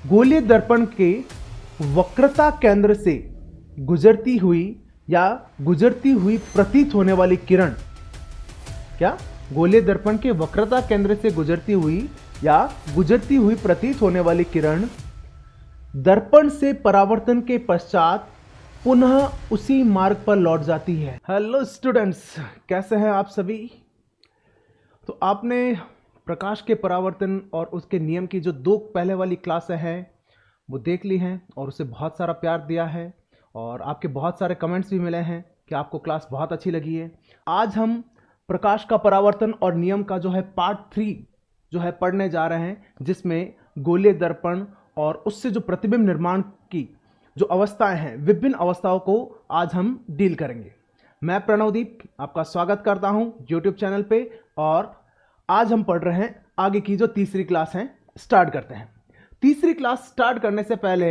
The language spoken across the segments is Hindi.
गोलीय दर्पण के वक्रता केंद्र से गुजरती हुई या गुजरती हुई प्रतीत होने वाली किरण, क्या गोलीय दर्पण के वक्रता केंद्र से गुजरती हुई या गुजरती हुई प्रतीत होने वाली किरण दर्पण से परावर्तन के पश्चात पुनः उसी मार्ग पर लौट जाती है। हेलो स्टूडेंट्स, कैसे हैं आप सभी। तो आपने प्रकाश के परावर्तन और उसके नियम की जो दो पहले वाली क्लासें हैं वो देख ली हैं और उसे बहुत सारा प्यार दिया है और आपके बहुत सारे कमेंट्स भी मिले हैं कि आपको क्लास बहुत अच्छी लगी है। आज हम प्रकाश का परावर्तन और नियम का जो है पार्ट 3 जो है पढ़ने जा रहे हैं, जिसमें गोलीय दर्पण और उससे जो प्रतिबिंब निर्माण की जो अवस्थाएं हैं, विभिन्न अवस्थाओं को आज हम डील करेंगे। मैं प्रणवदीप आपका स्वागत करता हूं यूट्यूब चैनल पे और आज हम पढ़ रहे हैं आगे की जो तीसरी क्लास है। स्टार्ट करते हैं। तीसरी क्लास स्टार्ट करने से पहले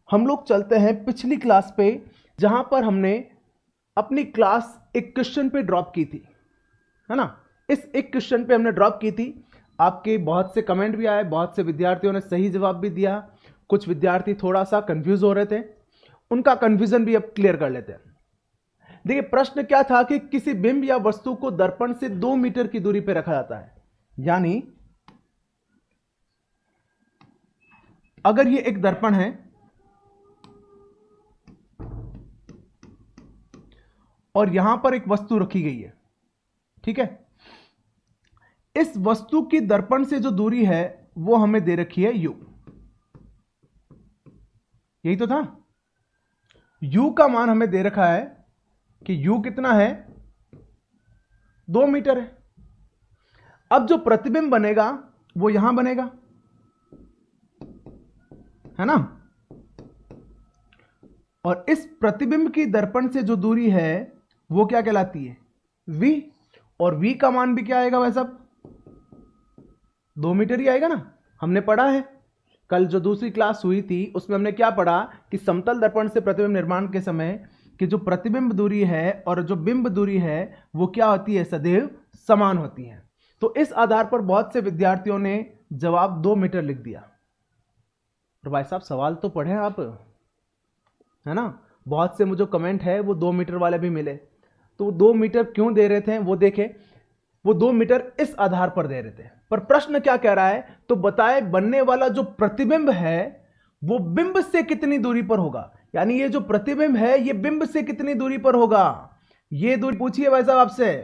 हम लोग चलते हैं पिछली क्लास पे, जहां पर हमने अपनी क्लास एक क्वेश्चन पे ड्रॉप की थी, है ना। इस एक क्वेश्चन पे हमने ड्रॉप की थी। आपके बहुत से कमेंट भी आए, बहुत से विद्यार्थियों ने सही जवाब भी दिया, कुछ विद्यार्थी थोड़ा सा कंफ्यूज हो रहे थे, उनका कंफ्यूजन भी अब क्लियर कर लेते हैं। देखिए, प्रश्न क्या था कि किसी बिंब या वस्तु को दर्पण से 2 मीटर की दूरी पर रखा जाता है, यानी अगर ये एक दर्पण है और यहां पर एक वस्तु रखी गई है, ठीक है। इस वस्तु की दर्पण से जो दूरी है वो हमें दे रखी है u। यही तो था, u का मान हमें दे रखा है कि u कितना है, 2 मीटर है। अब जो प्रतिबिंब बनेगा वो यहां बनेगा, है ना। और इस प्रतिबिंब की दर्पण से जो दूरी है वो क्या कहलाती है, v। और v का मान भी क्या आएगा वैसा, 2 मीटर ही आएगा ना। हमने पढ़ा है कल जो दूसरी क्लास हुई थी उसमें हमने क्या पढ़ा कि समतल दर्पण से प्रतिबिंब निर्माण के समय कि जो प्रतिबिंब दूरी है और जो बिंब दूरी है वो क्या होती है, सदैव समान होती है। तो इस आधार पर बहुत से विद्यार्थियों ने जवाब 2 मीटर लिख दिया। और भाई साहब सवाल तो पढ़े आप, है ना। बहुत से मुझे कमेंट है वो 2 मीटर वाले भी मिले। तो 2 मीटर क्यों दे रहे थे वो देखे, वो 2 मीटर इस आधार पर दे रहे थे। पर प्रश्न क्या कह रहा है, तो बताए बनने वाला जो प्रतिबिंब है वो बिंब से कितनी दूरी पर होगा, यानी ये जो प्रतिबिंब है ये बिंब से कितनी दूरी पर होगा। ये दूरी पूछिए भाई साहब आपसे,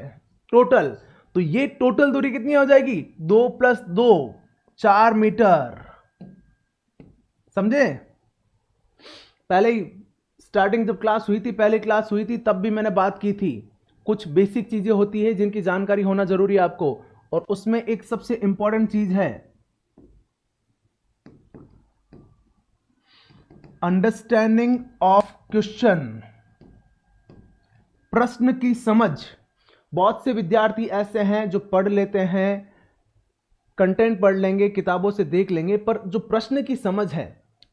टोटल। तो ये टोटल दूरी कितनी हो जाएगी, 2 + 2 4 मीटर। समझे। पहले ही स्टार्टिंग जब क्लास हुई थी, पहले क्लास हुई थी, तब भी मैंने बात की थी। कुछ बेसिक चीजें होती है जिनकी जानकारी होना जरूरी है आपको, और उसमें एक सबसे इंपॉर्टेंट चीज है अंडरस्टैंडिंग ऑफ क्वेश्चन, प्रश्न की समझ। बहुत से विद्यार्थी ऐसे हैं जो पढ़ लेते हैं, कंटेंट पढ़ लेंगे, किताबों से देख लेंगे, पर जो प्रश्न की समझ है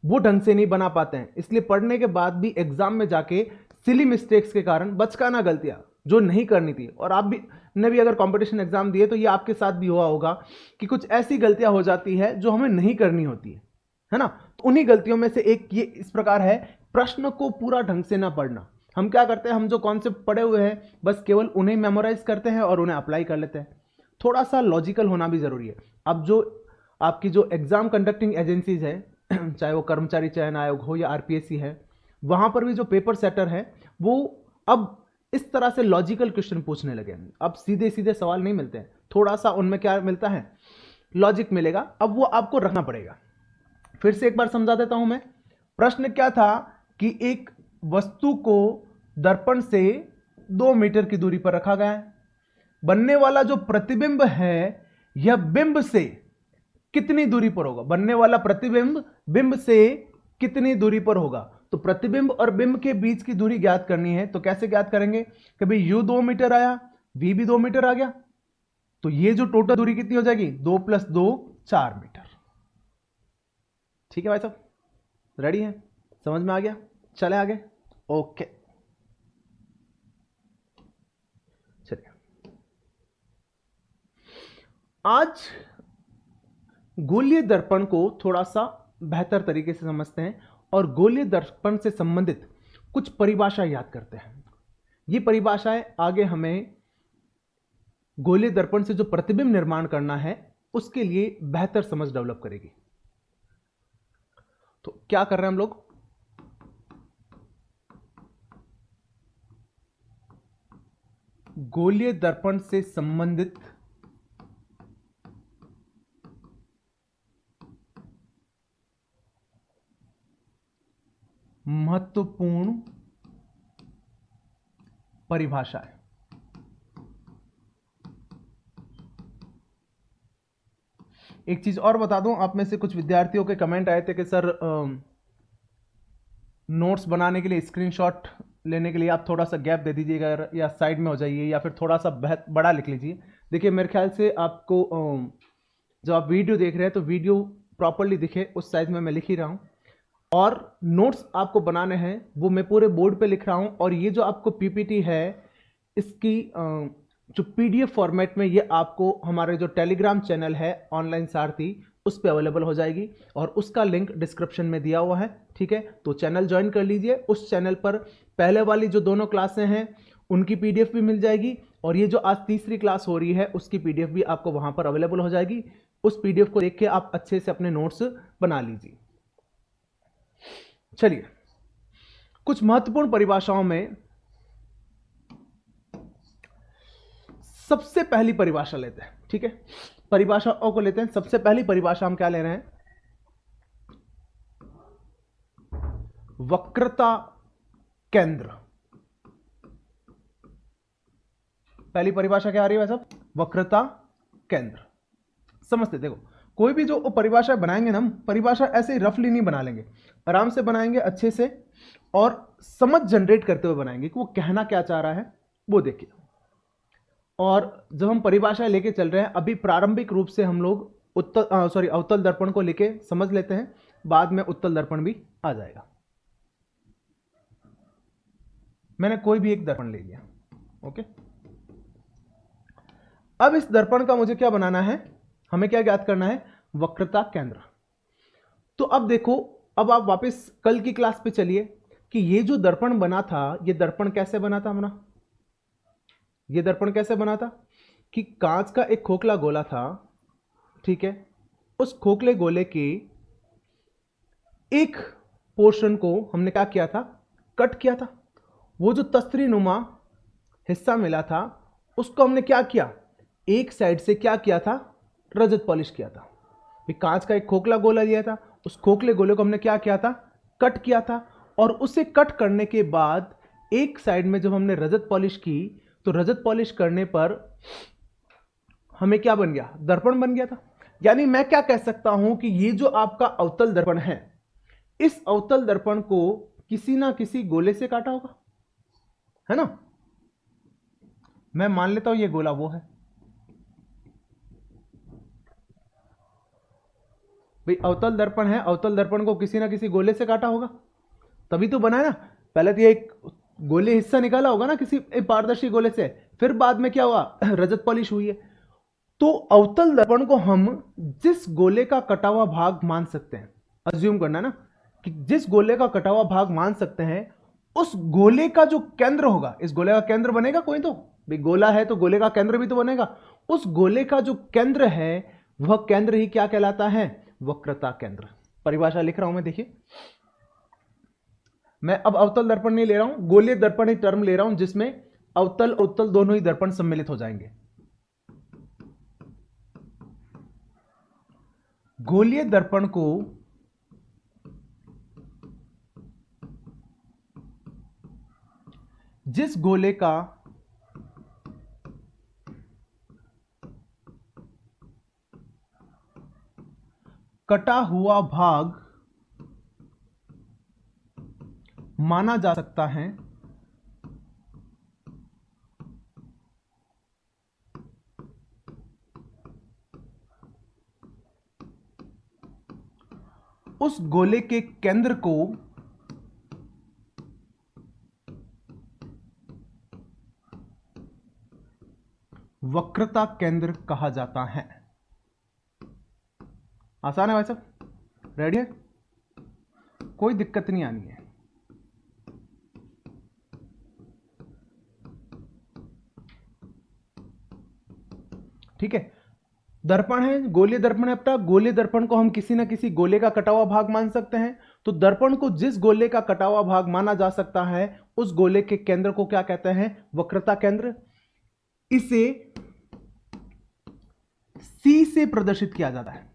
वो ढंग से नहीं बना पाते हैं। इसलिए पढ़ने के बाद भी एग्जाम में जाके सिली मिस्टेक्स के कारण बचकाना गलतियां जो नहीं करनी थी, और आप भी ने भी अगर कंपटीशन एग्जाम दिए तो ये आपके साथ भी हुआ होगा कि कुछ ऐसी गलतियां हो जाती है जो हमें नहीं करनी होती है ना। तो उन्हीं गलतियों में से एक ये इस प्रकार है, प्रश्न को पूरा ढंग से ना पढ़ना। हम क्या करते हैं, हम जो कॉन्सेप्ट पढ़े हुए हैं बस केवल उन्हें मेमोराइज करते हैं और उन्हें अप्लाई कर लेते हैं। थोड़ा सा लॉजिकल होना भी जरूरी है। अब जो आपकी जो एग्जाम कंडक्टिंग एजेंसीज है, चाहे वो कर्मचारी चयन आयोग हो या आरपीएससी है, वहां पर भी जो पेपर सेटर है वो अब इस तरह से लॉजिकल क्वेश्चन पूछने लगे हैं। अब सीधे सीधे सवाल नहीं मिलते हैं, थोड़ा सा उनमें क्या मिलता है, लॉजिक मिलेगा। अब वो आपको रखना पड़ेगा। फिर से एक बार समझा देता हूं मैं। प्रश्न क्या था कि एक वस्तु को दर्पण से 2 मीटर की दूरी पर रखा गया है, बनने वाला जो प्रतिबिंब है यह बिंब से कितनी दूरी पर होगा, बनने वाला प्रतिबिंब बिंब से कितनी दूरी पर होगा। तो प्रतिबिंब और बिंब के बीच की दूरी ज्ञात करनी है, तो कैसे ज्ञात करेंगे, कभी u 2 मीटर आया, v भी 2 मीटर आ गया, तो ये जो टोटल दूरी कितनी हो जाएगी, 2 + 2 4 मीटर। ठीक है भाई साहब, रेडी है, समझ में आ गया। चले आगे, ओके चलिए। आज गोलीय दर्पण को थोड़ा सा बेहतर तरीके से समझते हैं और गोलीय दर्पण से संबंधित कुछ परिभाषा याद करते हैं। ये परिभाषाएं आगे हमें गोलीय दर्पण से जो प्रतिबिंब निर्माण करना है उसके लिए बेहतर समझ डेवलप करेगी। तो क्या कर रहे हैं हम लोग, गोलीय दर्पण से संबंधित महत्वपूर्ण परिभाषा है। एक चीज और बता दूं, आप में से कुछ विद्यार्थियों के कमेंट आए थे कि सर नोट्स बनाने के लिए स्क्रीनशॉट लेने के लिए आप थोड़ा सा गैप दे दीजिएगा या साइड में हो जाइए या फिर थोड़ा सा बड़ा लिख लीजिए। देखिए मेरे ख्याल से आपको जब आप वीडियो देख रहे हैं तो वीडियो प्रॉपरली दिखे उस साइज में मैं लिख ही रहा हूं, और नोट्स आपको बनाने हैं वो मैं पूरे बोर्ड पे लिख रहा हूं। और ये जो आपको पीपीटी है इसकी जो पीडीएफ फॉर्मेट में ये आपको हमारे जो टेलीग्राम चैनल है ऑनलाइन सारथी उस पर अवेलेबल हो जाएगी और उसका लिंक डिस्क्रिप्शन में दिया हुआ है। ठीक है, तो चैनल ज्वाइन कर लीजिए। उस चैनल पर पहले वाली जो दोनों क्लासें हैं उनकी पीडीएफ भी मिल जाएगी और ये जो आज तीसरी क्लास हो रही है उसकी पीडीएफ भी आपको वहां पर अवेलेबल हो जाएगी। उस पीडीएफ को देख के आप अच्छे से अपने नोट्स बना लीजिए। चलिए कुछ महत्वपूर्ण परिभाषाओं में सबसे पहली परिभाषा लेते हैं। ठीक है, परिभाषाओं को लेते हैं। सबसे पहली परिभाषा हम क्या ले रहे हैं, वक्रता केंद्र। पहली परिभाषा क्या आ रही है सब, वक्रता केंद्र। समझते, देखो कोई भी जो परिभाषा बनाएंगे ना हम, परिभाषा ऐसे ही रफली नहीं बना लेंगे, आराम से बनाएंगे अच्छे से और समझ जनरेट करते हुए बनाएंगे कि वो कहना क्या चाह रहा है वो देखिए। और जब हम परिभाषा लेके चल रहे हैं अभी प्रारंभिक रूप से हम लोग अवतल दर्पण को लेके समझ लेते हैं, बाद में उत्तल दर्पण भी आ जाएगा। मैंने कोई भी एक दर्पण ले लिया, ओके। अब इस दर्पण का मुझे क्या बनाना है, हमें क्या ज्ञात करना है, वक्रता केंद्र। तो अब देखो, अब आप वापस कल की क्लास पे चलिए कि ये जो दर्पण बना था, ये दर्पण कैसे बना था हमारा, ये दर्पण कैसे बना था कि कांच का एक खोखला गोला था। ठीक है, उस खोखले गोले के एक पोर्शन को हमने क्या किया था, कट किया था। वो जो तस्तरी नुमा हिस्सा मिला था उसको हमने क्या किया, एक साइड से क्या किया था, रजत पॉलिश किया था। कांच का एक खोखला गोला लिया था, उस खोखले गोले को हमने क्या किया था, कट किया था। और उसे कट करने के बाद एक साइड में जब हमने रजत पॉलिश की तो रजत पॉलिश करने पर हमें क्या बन गया, दर्पण बन गया था। यानी मैं क्या कह सकता हूं कि ये जो आपका अवतल दर्पण है, इस अवतल दर्पण को किसी ना किसी गोले से काटा होगा, है ना। मैं मान लेता हूं ये गोला वो है भाई, अवतल दर्पण है, अवतल दर्पण को किसी ना किसी गोले से काटा होगा तभी तो बना है ना। पहले तो ये एक गोले हिस्सा निकाला होगा ना किसी पारदर्शी गोले से, फिर बाद में क्या हुआ, रजत पॉलिश हुई है। तो अवतल दर्पण को हम जिस गोले का कटा हुआ भाग मान सकते हैं, अज्यूम करना ना कि जिस गोले का कटा हुआ भाग मान सकते हैं, उस गोले का जो केंद्र होगा, इस गोले का केंद्र बनेगा कोई, तो भाई गोला है तो गोले का केंद्र भी तो बनेगा। उस गोले का जो केंद्र है वह केंद्र ही क्या कहलाता है, वक्रता केंद्र। परिभाषा लिख रहा हूं मैं, देखिए मैं अब अवतल दर्पण नहीं ले रहा हूं, गोलीय दर्पण ही टर्म ले रहा हूं जिसमें अवतल और उत्तल दोनों ही दर्पण सम्मिलित हो जाएंगे। गोलीय दर्पण को जिस गोले का कटा हुआ भाग माना जा सकता है, उस गोले के केंद्र को वक्रता केंद्र कहा जाता है। आसान है भाई साहब, रेडी है। कोई दिक्कत नहीं आनी है। ठीक है, दर्पण है, गोलीय दर्पण है अपना। गोलीय दर्पण को हम किसी ना किसी गोले का कटा हुआ भाग मान सकते हैं। तो दर्पण को जिस गोले का कटा हुआ भाग माना जा सकता है उस गोले के केंद्र को क्या कहते हैं? वक्रता केंद्र। इसे सी से प्रदर्शित किया जाता है,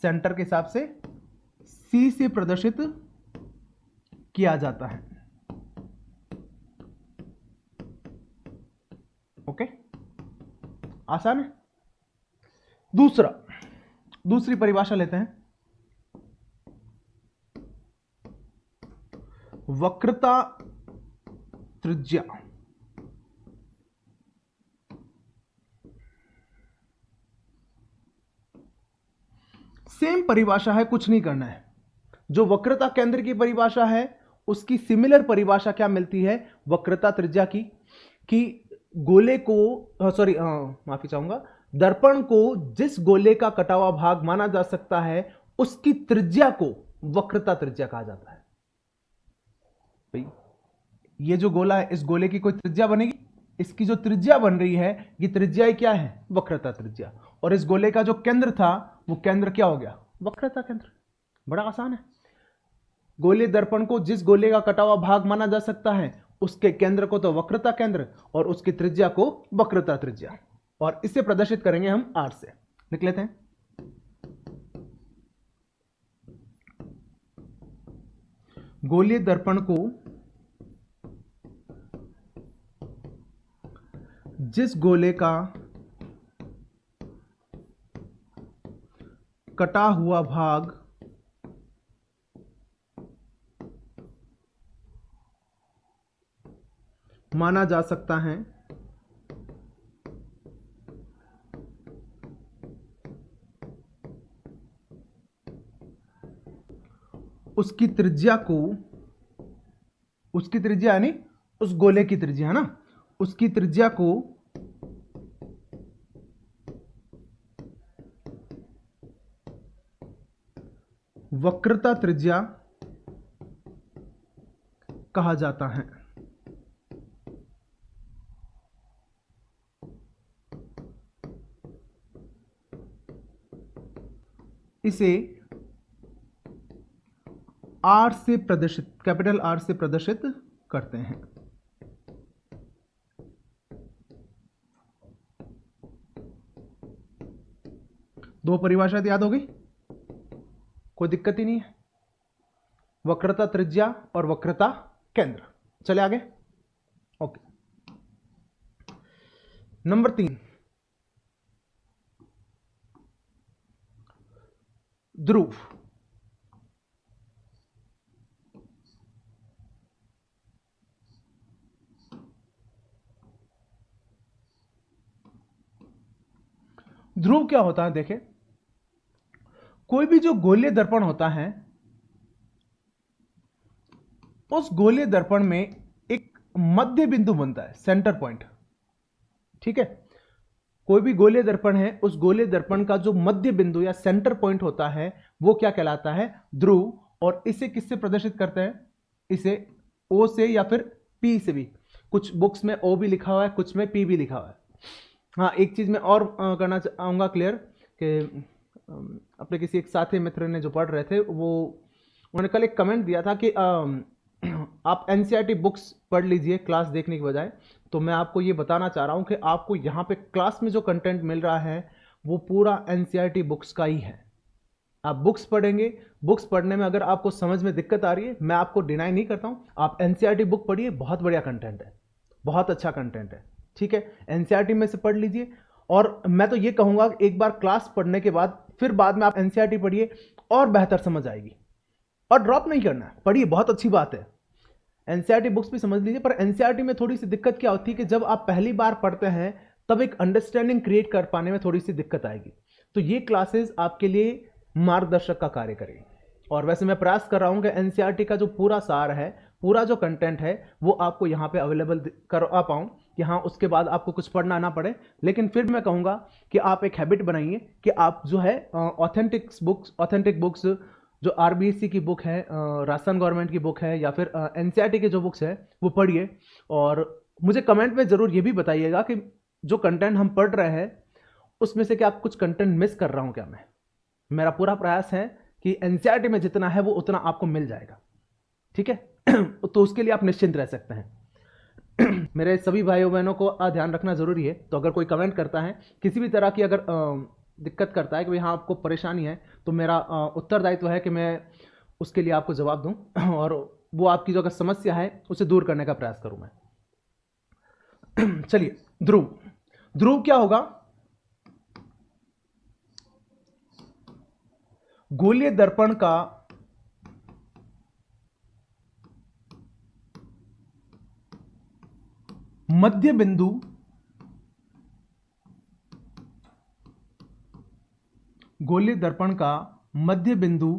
सेंटर के हिसाब से सी से प्रदर्शित किया जाता है। ओके, आसान है। दूसरी परिभाषा लेते हैं। वक्रता त्रिज्या। सेम परिभाषा है, कुछ नहीं करना है। जो वक्रता केंद्र की परिभाषा है उसकी सिमिलर परिभाषा क्या मिलती है वक्रता त्रिज्या की, कि गोले को माफी चाहूंगा, दर्पण को जिस गोले का कटा हुआ भाग माना जा सकता है उसकी त्रिज्या को वक्रता त्रिज्या कहा जाता है। भाई ये जो गोला है, इस गोले की कोई त्रिज्या बनेगी, इसकी जो त्रिज्या बन रही है ये त्रिज्या ही क्या है? वक्रता त्रिज्या। और इस गोले का जो केंद्र था वो केंद्र क्या हो गया? वक्रता केंद्र। बड़ा आसान है। गोले दर्पण को जिस गोले का कटा हुआ भाग माना जा सकता है उसके केंद्र को तो वक्रता केंद्र और उसकी त्रिज्या को वक्रता त्रिज्या, और इसे प्रदर्शित करेंगे हम आर से। लिख लेते हैं। गोलीय दर्पण को जिस गोले का कटा हुआ भाग माना जा सकता है उसकी त्रिज्या यानी उस गोले की त्रिज्या है ना, उसकी त्रिज्या को वक्रता त्रिज्या कहा जाता है। इसे आर से प्रदर्शित, कैपिटल आर से प्रदर्शित करते हैं। दो परिभाषा याद हो गई, कोई दिक्कत ही नहीं है। वक्रता त्रिज्या और वक्रता केंद्र। चले आगे। ओके, नंबर 3, ध्रुव। ध्रुव क्या होता है? देखें, कोई भी जो गोलीय दर्पण होता है उस गोलीय दर्पण में एक मध्य बिंदु बनता है, सेंटर पॉइंट। ठीक है, कोई भी गोलीय दर्पण है, उस गोलीय दर्पण का जो मध्य बिंदु या सेंटर पॉइंट होता है वो क्या कहलाता है? ध्रुव। और इसे किससे प्रदर्शित करते हैं? इसे O से या फिर P से भी। कुछ बुक्स में O भी लिखा हुआ है, कुछ में P भी लिखा हुआ है। हाँ, एक चीज मैं और करना चाहूंगा क्लियर, कि अपने किसी एक साथी मित्र ने जो पढ़ रहे थे उन्होंने कल एक कमेंट दिया था कि आप एनसीईआरटी बुक्स पढ़ लीजिए क्लास देखने के बजाय। तो मैं आपको ये बताना चाह रहा हूँ कि आपको यहाँ पे क्लास में जो कंटेंट मिल रहा है वो पूरा एनसीईआरटी बुक्स का ही है। आप बुक्स पढ़ेंगे, बुक्स पढ़ने में अगर आपको समझ में दिक्कत आ रही है, मैं आपको डिनाई नहीं करता हूँ, आप एनसीईआरटी बुक पढ़िए, बहुत बढ़िया कंटेंट है, बहुत अच्छा कंटेंट है। ठीक है, एनसीईआरटी में से पढ़ लीजिए। और मैं तो ये कहूंगा एक बार क्लास पढ़ने के बाद फिर बाद में आप एनसीईआरटी पढ़िए और बेहतर समझ आएगी। और ड्रॉप नहीं करना है, पढ़िए, बहुत अच्छी बात है। एनसीईआरटी बुक्स भी समझ लीजिए, पर एनसीईआरटी में थोड़ी सी दिक्कत क्या होती है कि जब आप पहली बार पढ़ते हैं तब एक अंडरस्टैंडिंग क्रिएट कर पाने में थोड़ी सी दिक्कत आएगी। तो ये क्लासेस आपके लिए मार्गदर्शक का कार्य करेगी। और वैसे मैं प्रयास कर रहा हूं कि एनसीईआरटी का जो पूरा सार है, पूरा जो कंटेंट है, वो आपको यहाँ पे अवेलेबल करवा पाऊँ कि हाँ उसके बाद आपको कुछ पढ़ना ना पड़े। लेकिन फिर मैं कहूँगा कि आप एक हैबिट बनाइए कि आप जो है ऑथेंटिक बुक्स जो आरबीएससी की बुक है, राजस्थान गवर्नमेंट की बुक है, या फिर एनसीईआरटी के जो बुक्स है वो पढ़िए। और मुझे कमेंट में ज़रूर ये भी बताइएगा कि जो कंटेंट हम पढ़ रहे हैं उसमें से क्या कुछ कंटेंट मिस कर रहा हूँ क्या मैं। मेरा पूरा प्रयास है कि एनसीईआरटी में जितना है वो उतना आपको मिल जाएगा, ठीक है। तो उसके लिए आप निश्चिंत रह सकते हैं। मेरे सभी भाइयों बहनों को ध्यान रखना जरूरी है। तो अगर कोई कमेंट करता है किसी भी तरह की, अगर दिक्कत करता है कि भाई हाँ आपको परेशानी है, तो मेरा उत्तरदायित्व है कि मैं उसके लिए आपको जवाब दूं और वो आपकी जो अगर समस्या है उसे दूर करने का प्रयास करूं मैं। चलिए, ध्रुव। ध्रुव क्या होगा? गोलीय दर्पण का मध्य बिंदु गोलीय दर्पण का मध्य बिंदु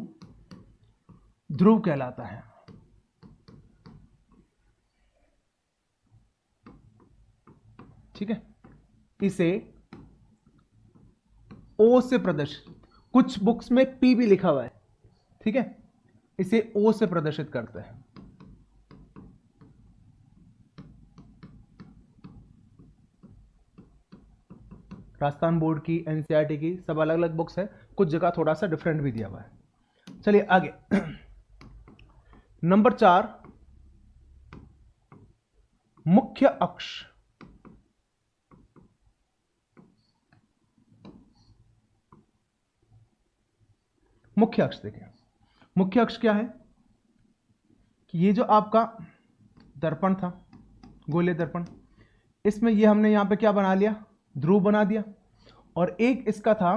ध्रुव कहलाता है। ठीक है, इसे ओ से प्रदर्शित, कुछ बुक्स में पी भी लिखा हुआ है, ठीक है, इसे ओ से प्रदर्शित करते हैं। राजस्थान बोर्ड की, एनसीईआरटी की, सब अलग अलग बुक्स है, कुछ जगह थोड़ा सा डिफरेंट भी दिया हुआ है। चलिए आगे। नंबर 4, मुख्य अक्ष। मुख्य अक्ष देखिए, मुख्य अक्ष क्या है कि ये जो आपका दर्पण था, गोलीय दर्पण, इसमें ये हमने यहां पे क्या बना लिया, ध्रुव बना दिया, और एक इसका था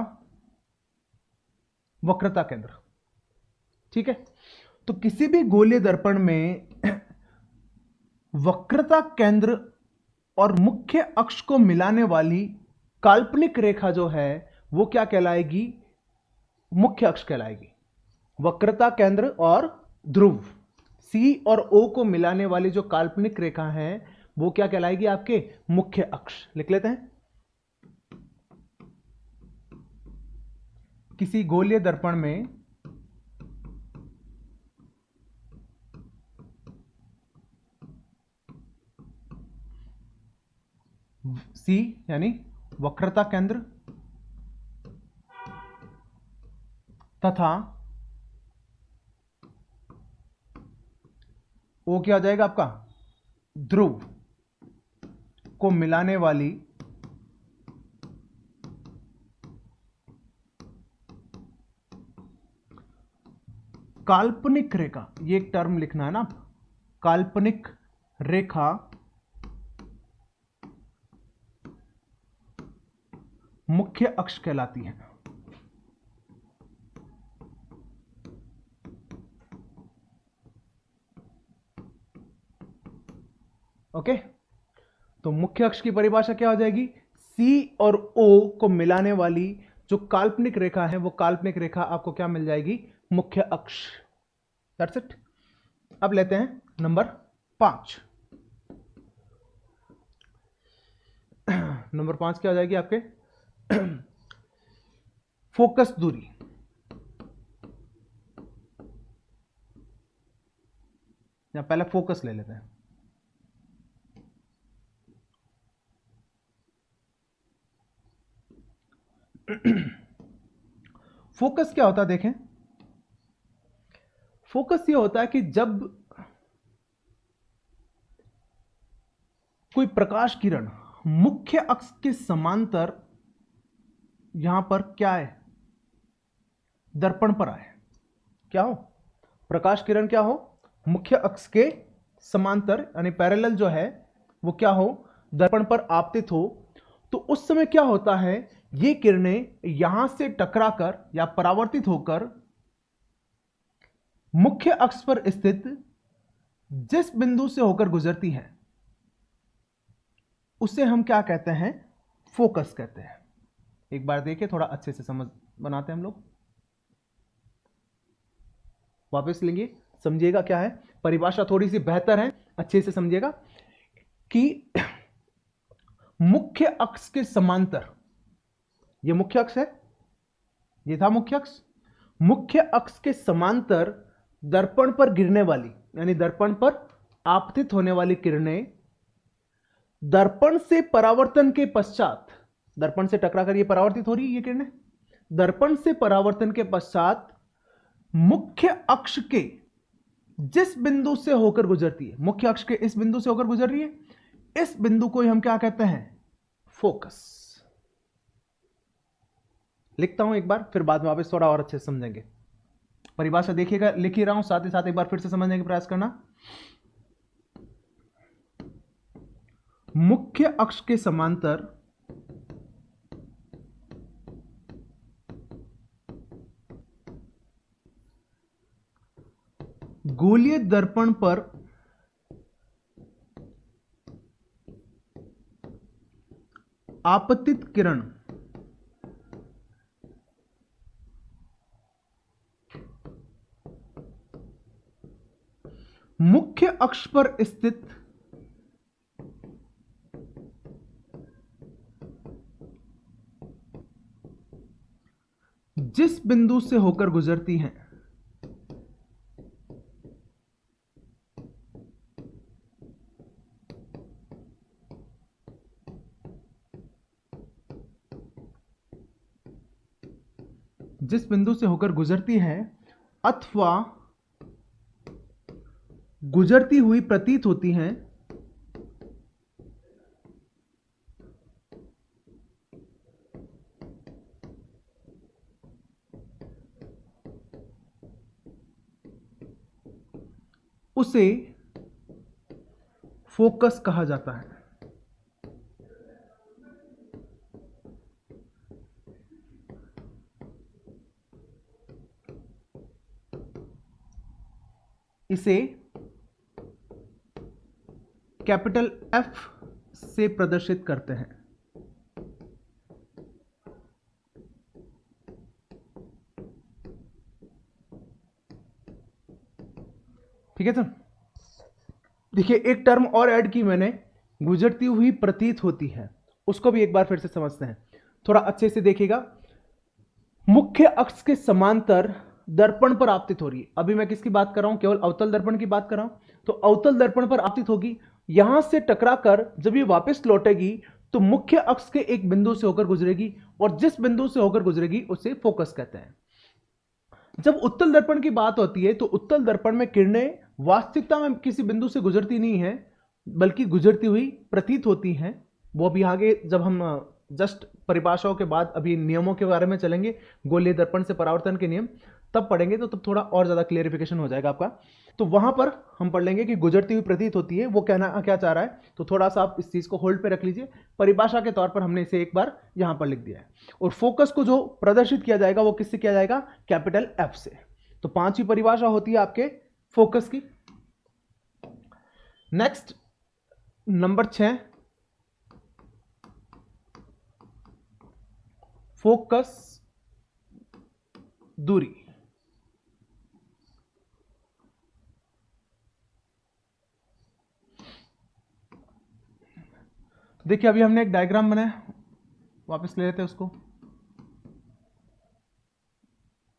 वक्रता केंद्र। ठीक है, तो किसी भी गोलीय दर्पण में वक्रता केंद्र और मुख्य अक्ष को मिलाने वाली काल्पनिक रेखा जो है वो क्या कहलाएगी? मुख्य अक्ष कहलाएगी। वक्रता केंद्र और ध्रुव, सी और ओ को मिलाने वाली जो काल्पनिक रेखा है वो क्या कहलाएगी? आपके मुख्य अक्ष। लिख लेते हैं। किसी गोलीय दर्पण में सी यानी वक्रता केंद्र तथा ओ क्या आ जाएगा आपका? ध्रुव को मिलाने वाली काल्पनिक रेखा, ये एक टर्म लिखना है ना, काल्पनिक रेखा मुख्य अक्ष कहलाती है। ओके, तो मुख्य अक्ष की परिभाषा क्या हो जाएगी? सी और ओ को मिलाने वाली जो काल्पनिक रेखा है वो काल्पनिक रेखा आपको क्या मिल जाएगी? मुख्य अक्ष। That's it. अब लेते हैं नंबर 5। नंबर 5 क्या हो जाएगी आपके? फोकस दूरी। या पहले फोकस ले लेते हैं। फोकस क्या होता है देखें, फोकस ये होता है कि जब कोई प्रकाश किरण मुख्य अक्ष के समांतर यहां पर क्या है? दर्पण पर आए। क्या हो? प्रकाश किरण क्या हो? मुख्य अक्ष के समांतर यानी पैरेलल जो है वो क्या हो? दर्पण पर आपतित हो। तो उस समय क्या होता है? ये किरणें यहां से टकराकर या परावर्तित होकर मुख्य अक्ष पर स्थित जिस बिंदु से होकर गुजरती है उसे हम क्या कहते हैं? फोकस कहते हैं। एक बार देखिए, थोड़ा अच्छे से समझ बनाते हैं हम लोग। वापस लेंगे, समझिएगा क्या है, परिभाषा थोड़ी सी बेहतर है, अच्छे से समझिएगा कि मुख्य अक्ष के समांतर, ये मुख्य अक्ष है, ये था मुख्य अक्ष, मुख्य अक्ष के समांतर दर्पण पर गिरने वाली, यानी दर्पण पर आपतित होने वाली किरणें दर्पण से परावर्तन के पश्चात, दर्पण से टकराकर ये परावर्तित हो रही है ये किरणें, दर्पण से परावर्तन के पश्चात मुख्य अक्ष के जिस बिंदु से होकर गुजरती है, मुख्य अक्ष के इस बिंदु से होकर गुजर रही है, इस बिंदु को हम क्या कहते हैं, फोकस। लिखता हूं एक बार, फिर बाद में वापस थोड़ा और अच्छे से समझेंगे। परिभाषा देखिएगा, लिख ही रहा हूं, साथ ही साथ एक बार फिर से समझने का प्रयास करना। मुख्य अक्ष के समांतर गोलीय दर्पण पर आपतित किरण मुख्य अक्ष पर स्थित जिस बिंदु से होकर गुजरती हैं जिस बिंदु से होकर गुजरती है अथवा गुजरती हुई प्रतीत होती हैं, उसे फोकस कहा जाता है। इसे कैपिटल एफ से प्रदर्शित करते हैं। ठीक है सर, देखिए एक टर्म और ऐड की मैंने, गुजरती हुई प्रतीत होती है, उसको भी एक बार फिर से समझते हैं, थोड़ा अच्छे से देखिएगा। मुख्य अक्ष के समांतर दर्पण पर आपतित हो रही है, अभी मैं किसकी बात कर रहा हूं, केवल अवतल दर्पण की बात कर रहा हूं, तो अवतल दर्पण पर आपतित होगी, यहां से टकराकर जब ये वापस लौटेगी तो मुख्य अक्ष के एक बिंदु से होकर गुजरेगी, और जिस बिंदु से होकर गुजरेगी उसे फोकस कहते हैं। जब उत्तल दर्पण की बात होती है तो उत्तल दर्पण में किरणें वास्तविकता में किसी बिंदु से गुजरती नहीं है, बल्कि गुजरती हुई प्रतीत होती हैं। वो भी आगे जब हम जस्ट परिभाषाओं के बाद अभी नियमों के बारे में चलेंगे, गोलीय दर्पण से परावर्तन के नियम तब पढ़ेंगे, तो तब थोड़ा और ज्यादा क्लियरिफिकेशन हो जाएगा आपका। तो वहां पर हम पढ़ लेंगे कि गुजरती हुई प्रतीत होती है, वो कहना क्या चाह रहा है, तो थोड़ा सा आप इस चीज को होल्ड पे रख लीजिए। परिभाषा के तौर पर हमने इसे एक बार यहां पर लिख दिया है, और फोकस को जो प्रदर्शित किया जाएगा वो किससे किया जाएगा, कैपिटल एफ से। तो पांचवी परिभाषा होती है आपके फोकस की। नेक्स्ट नंबर 6, फोकस दूरी। देखिए अभी हमने एक डायग्राम बनाया, वापस ले लेते हैं उसको।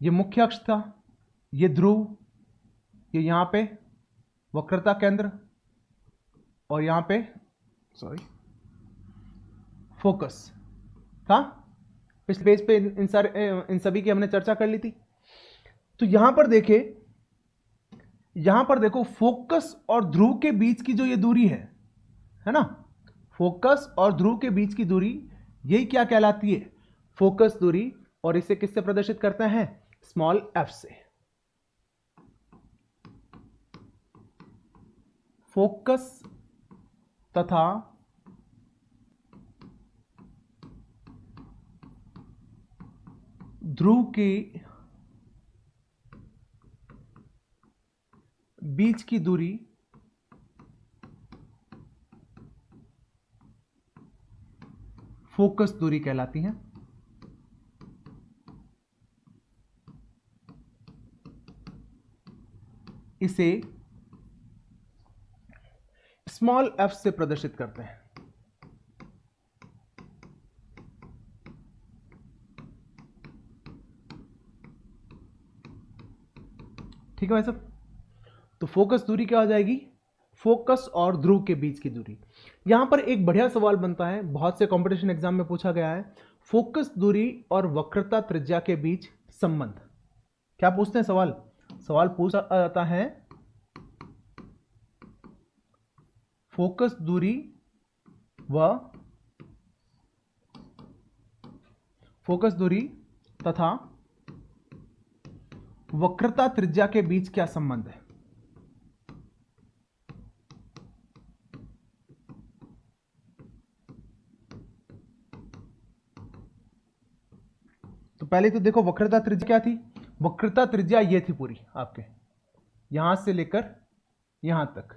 ये मुख्य अक्ष था, ये ध्रुव, ये यहां पे वक्रता केंद्र, और यहां पे सॉरी फोकस था। पिछले पेज पे इन सभी की हमने चर्चा कर ली थी। तो यहां पर देखिए, यहां पर देखो फोकस और ध्रुव के बीच की जो ये दूरी है ना, फोकस और ध्रुव के बीच की दूरी, यही क्या कहलाती है, फोकस दूरी। और इसे किससे प्रदर्शित करते हैं, स्मॉल एफ से। फोकस तथा ध्रुव के बीच की दूरी फोकस दूरी कहलाती है। इसे स्मॉल एफ से प्रदर्शित करते हैं। ठीक है भाई साहब। तो फोकस दूरी क्या हो जाएगी, फोकस और ध्रुव के बीच की दूरी। यहां पर एक बढ़िया सवाल बनता है, बहुत से कंपटीशन एग्जाम में पूछा गया है, फोकस दूरी और वक्रता त्रिज्या के बीच संबंध। क्या पूछते हैं सवाल, सवाल पूछा जाता है फोकस दूरी तथा वक्रता त्रिज्या के बीच क्या संबंध है। तो पहले तो देखो वक्रता त्रिज्या क्या थी, वक्रता त्रिज्या ये थी पूरी आपके, यहां से लेकर यहां तक,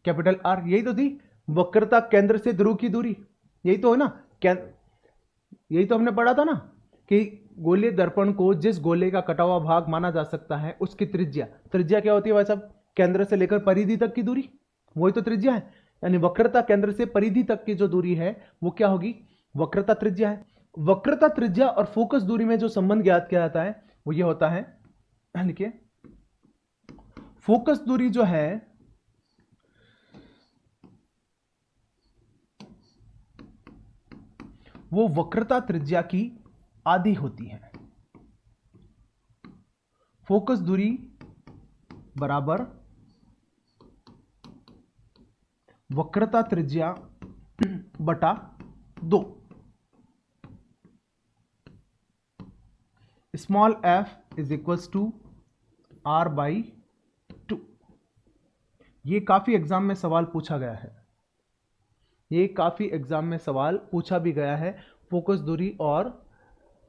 कैपिटल आर, यही तो थी वक्रता केंद्र से ध्रुव की दूरी, यही तो है ना, यही तो हमने पढ़ा था ना कि गोलीय दर्पण को जिस गोले का कटा हुआ भाग माना जा सकता है उसकी त्रिज्या, त्रिज्या क्या होती है भाई साहब, केंद्र से लेकर परिधि तक की दूरी, वही तो त्रिज्या है। यानी वक्रता केंद्र से परिधि तक की जो दूरी है वो क्या होगी, वक्रता त्रिज्या है। वक्रता त्रिज्या और फोकस दूरी में जो संबंध ज्ञात किया जाता है वो ये होता है, लिखिए फोकस दूरी जो है वो वक्रता त्रिज्या की आधी होती है। फोकस दूरी बराबर वक्रता त्रिज्या बटा 2, small f is equals to r by 2। ये काफी एग्जाम में सवाल पूछा गया है, ये काफी एग्जाम में सवाल पूछा भी गया है, फोकस दूरी और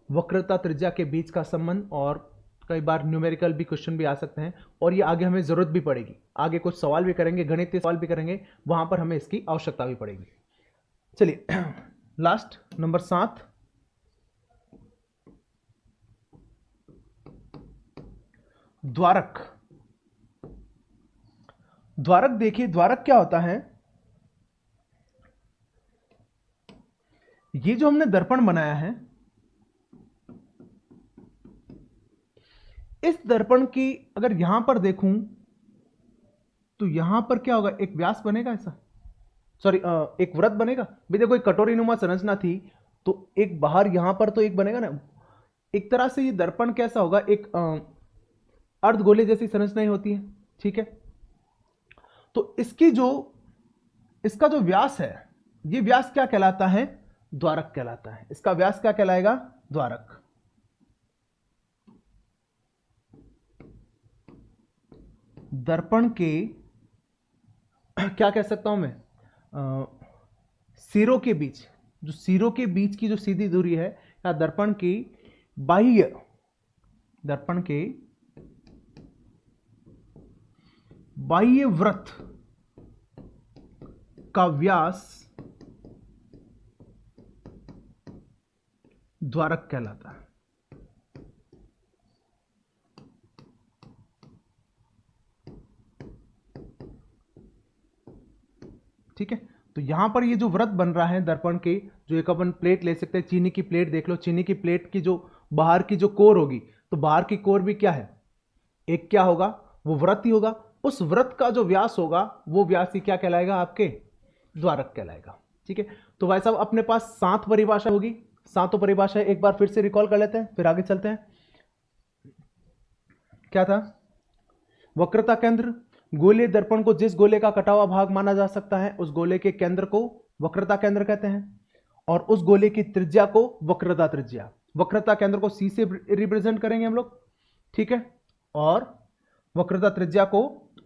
वक्रता त्रिज्या के बीच का संबंध, और कई बार न्यूमेरिकल भी क्वेश्चन भी आ सकते हैं, और ये आगे हमें जरूरत भी पड़ेगी, आगे कुछ सवाल भी करेंगे, गणितीय सवाल भी करेंगे, वहां पर हमें इसकी आवश्यकता भी पड़ेगी। चलिए लास्ट नंबर 7, द्वारक। द्वारक देखिए, द्वारक क्या होता है, ये जो हमने दर्पण बनाया है, इस दर्पण की अगर यहां पर देखूं तो यहां पर क्या होगा, एक व्यास बनेगा ऐसा, सॉरी एक वृत्त बनेगा भाई। देखो एक कटोरी नुमा संरचना थी तो एक बाहर यहां पर तो एक बनेगा ना, एक तरह से ये दर्पण कैसा होगा, एक अर्धगोले जैसी संरचनाएं होती है, ठीक है। तो इसका जो व्यास है, ये व्यास क्या कहलाता है, द्वारक कहलाता है। इसका व्यास क्या कहलाएगा, द्वारक। दर्पण के क्या कह सकता हूं मैं, सिरों के बीच, जो सिरों के बीच की जो सीधी दूरी है, या दर्पण के बाह्य वृत्त का व्यास द्वारक कहलाता है। ठीक है, तो यहां पर ये जो वृत्त बन रहा है दर्पण के, जो एक अपन प्लेट ले सकते हैं, चीनी की प्लेट देख लो, चीनी की प्लेट की जो बाहर की जो कोर होगी, तो बाहर की कोर भी क्या है, एक क्या होगा, वो वृत्त ही होगा। उस वृत्त का जो व्यास होगा वो व्यास ही क्या कहलाएगा, आपके द्वारक कहलाएगा। ठीक है, तो भाई साहब अपने पास 7 परिभाषा होगी, 7 परिभाषा एक बार फिर से रिकॉल कर लेते हैं, फिर आगे चलते हैं। क्या था, वक्रता केंद्र, गोलीय दर्पण को जिस गोले का कटा हुआ भाग माना जा सकता है उस गोले के केंद्र को वक्रता केंद्र कहते हैं, और उस गोले की त्रिज्या को वक्रता त्रिज्या, वक्रता केंद्र को C से रिप्रेजेंट करेंगे हम लोग, ठीक है, और वक्रता त्रिज्या को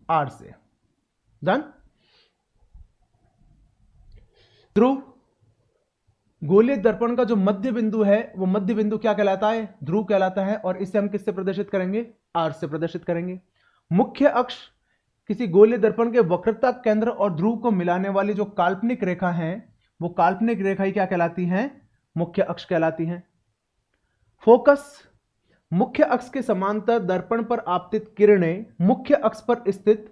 R से। डन। ध्रुव, गोलीय दर्पण का जो मध्य बिंदु है वो मध्य बिंदु क्या कहलाता है, ध्रुव कहलाता है, और इसे हम किससे प्रदर्शित करेंगे, R से प्रदर्शित करेंगे। मुख्य अक्ष, किसी गोलीय दर्पण के वक्रता केंद्र और ध्रुव को मिलाने वाली जो काल्पनिक रेखा है वो काल्पनिक रेखा ही क्या कहलाती है, मुख्य अक्ष कहलाती है। फोकस, मुख्य अक्ष के समांतर दर्पण पर आपतित किरणें मुख्य अक्ष पर स्थित,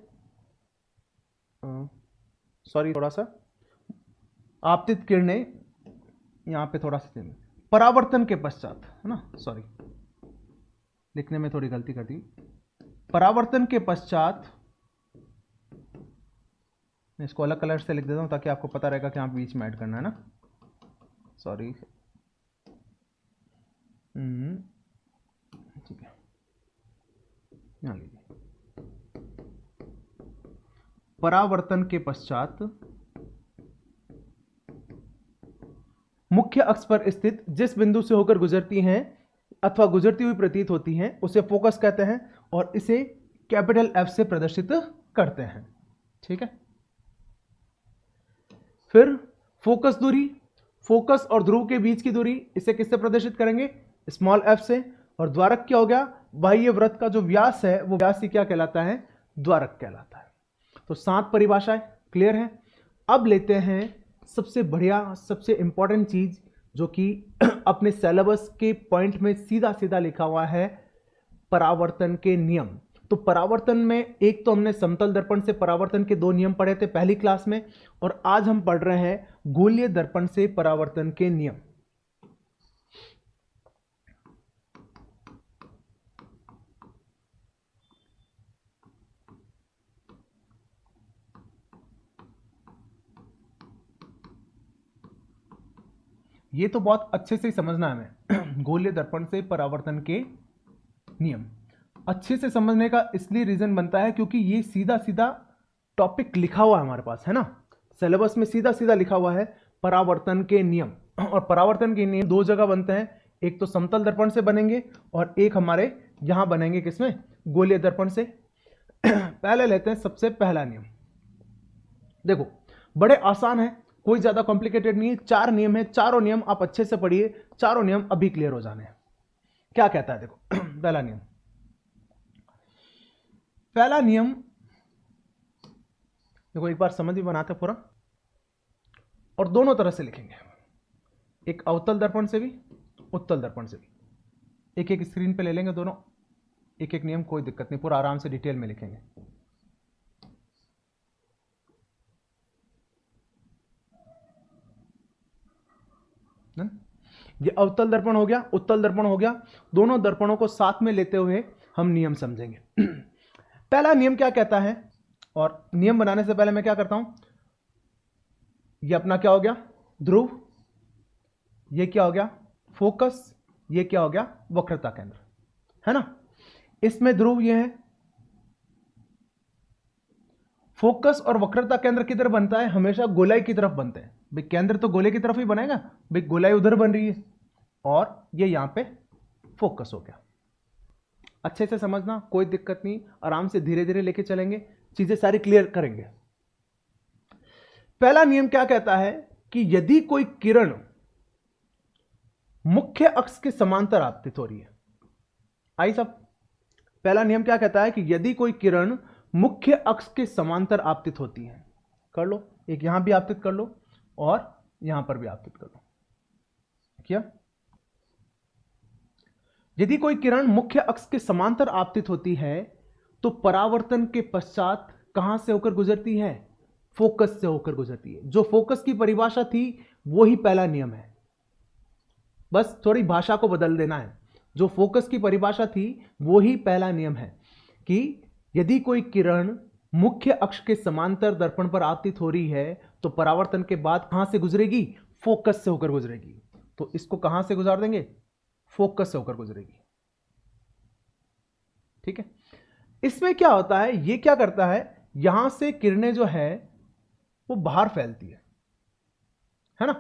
सॉरी थोड़ा सा, आपतित किरणें यहां पे थोड़ा सा परावर्तन के पश्चात है ना, सॉरी लिखने में थोड़ी गलती कर दी, परावर्तन के पश्चात, मैं इसको अलग कलर से लिख देता हूं ताकि आपको पता रहेगा कि आप बीच में ऐड करना है ना, सॉरी। ठीक है, यहां लीजिए। परावर्तन के पश्चात मुख्य अक्ष पर स्थित जिस बिंदु से होकर गुजरती हैं अथवा गुजरती हुई प्रतीत होती हैं उसे फोकस कहते हैं और इसे कैपिटल एफ से प्रदर्शित करते हैं। ठीक है, फिर फोकस दूरी, फोकस और ध्रुव के बीच की दूरी, इसे किससे प्रदर्शित करेंगे? स्मॉल एफ से। और द्वारक क्या हो गया? बाह्य वृत्त का जो व्यास है वो व्यास ही क्या कहलाता है? द्वारक कहलाता है। तो 7 परिभाषाएं क्लियर है। अब लेते हैं सबसे बढ़िया, सबसे इंपॉर्टेंट चीज जो कि अपने सिलेबस के पॉइंट में सीधा सीधा लिखा हुआ है, परावर्तन के नियम। तो परावर्तन में एक तो हमने समतल दर्पण से परावर्तन के 2 नियम पढ़े थे पहली क्लास में, और आज हम पढ़ रहे हैं गोलीय दर्पण से परावर्तन के नियम। ये तो बहुत अच्छे से समझना है हमें गोलीय दर्पण से परावर्तन के नियम। अच्छे से समझने का इसलिए रीजन बनता है क्योंकि ये सीधा सीधा टॉपिक लिखा हुआ है हमारे पास, है ना, सिलेबस में सीधा सीधा लिखा हुआ है परावर्तन के नियम। और परावर्तन के नियम 2 जगह बनते हैं, एक तो समतल दर्पण से बनेंगे और एक हमारे यहां बनेंगे किसमें? गोलीय दर्पण से। पहले लेते हैं सबसे पहला नियम। देखो बड़े आसान है, कोई ज्यादा कॉम्प्लिकेटेड नहीं है। 4 नियम है, चारों नियम आप अच्छे से पढ़िए, चारों नियम अभी क्लियर हो जाने हैं। क्या कहता है? देखो पहला नियम, पहला नियम देखो एक बार समझ भी बनाते पूरा, और दोनों तरह से लिखेंगे, एक अवतल दर्पण से भी उत्तल दर्पण से भी। एक एक स्क्रीन पे ले लेंगे दोनों, एक एक नियम, कोई दिक्कत नहीं, पूरा आराम से डिटेल में लिखेंगे। ये अवतल दर्पण हो गया, उत्तल दर्पण हो गया, दोनों दर्पणों को साथ में लेते हुए हम नियम समझेंगे। पहला नियम क्या कहता है, और नियम बनाने से पहले मैं क्या करता हूं, ये अपना क्या हो गया? ध्रुव। ये क्या हो गया? फोकस। ये क्या हो गया? वक्रता केंद्र, है ना। इसमें ध्रुव ये है, फोकस और वक्रता केंद्र किधर बनता है? हमेशा गोलाई की तरफ बनते हैं भाई, केंद्र तो गोले की तरफ ही बनेगा भाई, गोलाई उधर बन रही है और ये यहां पे फोकस हो गया। अच्छे से समझना, कोई दिक्कत नहीं, आराम से धीरे धीरे लेके चलेंगे, चीजें सारी क्लियर करेंगे। पहला नियम क्या कहता है कि यदि कोई किरण मुख्य अक्ष के समांतर आपतित हो रही है, आई सब, पहला नियम क्या कहता है कि यदि कोई किरण मुख्य अक्ष के समांतर आपतित होती है, कर लो, एक यहां भी आपतित कर लो और यहां पर भी आपतित कर लो, क्या? यदि कोई किरण मुख्य अक्ष के समांतर आपतित होती है तो परावर्तन के पश्चात कहां से होकर गुजरती है? फोकस से होकर गुजरती है। जो फोकस की परिभाषा थी वो ही पहला नियम है, बस थोड़ी भाषा को बदल देना है। जो फोकस की परिभाषा थी वो ही पहला नियम है कि यदि कोई किरण मुख्य अक्ष के समांतर दर्पण पर आपतित हो रही है तो परावर्तन के बाद कहां से गुजरेगी? फोकस से होकर गुजरेगी। तो इसको कहां से गुजार देंगे? फोकस से होकर गुजरेगी। ठीक है, इसमें क्या होता है, ये क्या करता है, यहां से किरणें जो है वो बाहर फैलती है ना,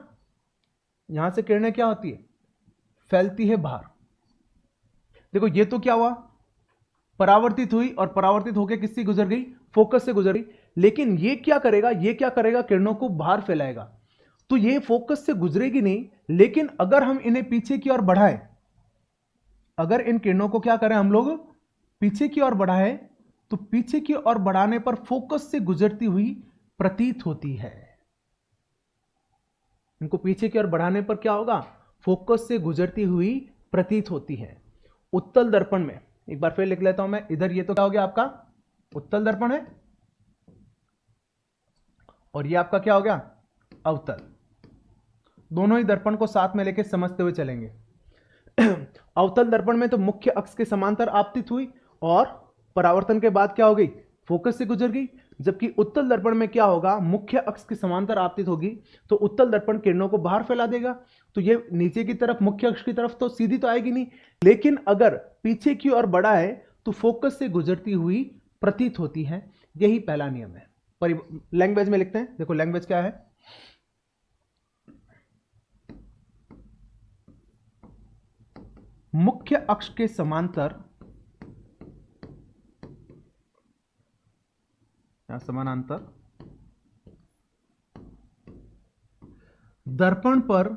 यहां से किरणें क्या होती है? फैलती है बाहर। देखो ये तो क्या हुआ, परावर्तित हुई और परावर्तित होकर किससे गुजर गई? फोकस से गुजर गई। लेकिन ये क्या करेगा? ये क्या करेगा? किरणों को बाहर फैलाएगा। तो ये फोकस से गुजरेगी नहीं, लेकिन अगर हम इन्हें पीछे की ओर बढ़ाएं, अगर इन किरणों को क्या करें हम लोग, पीछे की ओर बढ़ाएं, तो पीछे की ओर बढ़ाने पर फोकस से गुजरती हुई प्रतीत होती है। इनको पीछे की ओर बढ़ाने पर क्या होगा? फोकस से गुजरती हुई प्रतीत होती है। उत्तल दर्पण में एक बार फिर लिख लेता हूं मैं, इधर ये तो क्या हो गया आपका? उत्तल दर्पण है, और ये आपका क्या हो गया? अवतल। दोनों ही दर्पण को साथ में लेके समझते हुए चलेंगे। अवतल दर्पण में तो मुख्य अक्ष के समांतर आपतित हुई और परावर्तन के बाद क्या हो गई, फोकस से गुजर गई। जबकि उत्तल दर्पण में क्या होगा, मुख्य अक्ष के समांतर आपतित होगी तो उत्तल दर्पण किरणों को बाहर फैला देगा। तो ये नीचे की तरफ मुख्य अक्ष की तरफ तो सीधी तो आएगी नहीं, लेकिन अगर पीछे की ओर बढ़ा है तो फोकस से गुजरती हुई प्रतीत होती है। यही पहला नियम है। लैंग्वेज में लिखते हैं, देखो लैंग्वेज क्या है। मुख्य अक्ष के समांतर या समानांतर दर्पण पर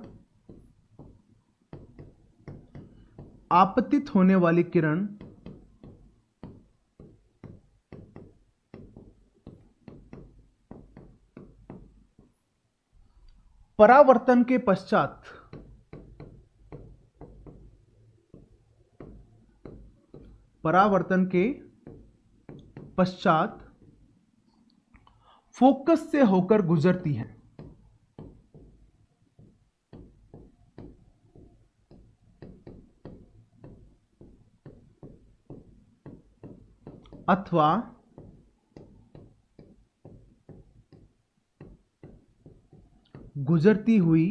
आपतित होने वाली किरण परावर्तन के पश्चात फोकस से होकर गुजरती है। अथवा गुजरती हुई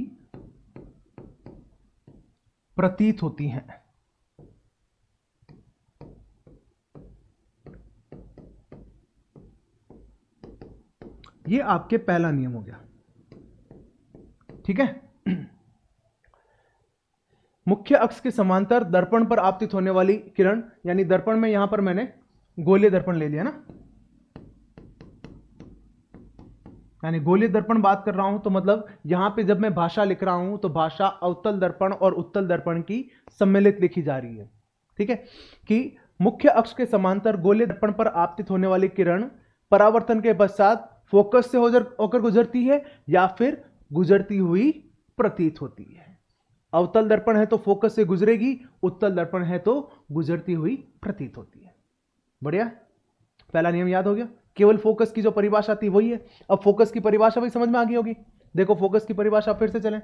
प्रतीत होती हैं। ये आपके पहला नियम हो गया, ठीक है। मुख्य अक्ष के समांतर दर्पण पर आपतित होने वाली किरण, यानी दर्पण में यहां पर मैंने गोलीय दर्पण ले लिया ना, यानी गोलीय दर्पण बात कर रहा हूं तो मतलब यहां पे जब मैं भाषा लिख रहा हूं तो भाषा अवतल दर्पण और उत्तल दर्पण की सम्मिलित लिखी जा रही है, ठीक है। कि मुख्य अक्ष के समांतर गोलीय दर्पण पर आपतित होने वाली किरण परावर्तन के पश्चात फोकस से होकर गुजरती है या फिर गुजरती हुई प्रतीत होती है। अवतल दर्पण है तो फोकस से गुजरेगी, उत्तल दर्पण है तो गुजरती हुई प्रतीत होती है। बढ़िया, पहला नियम याद हो गया। केवल फोकस की जो परिभाषा थी वही है। अब फोकस की परिभाषा भी समझ में आ गई होगी। देखो फोकस की परिभाषा फिर से चलें,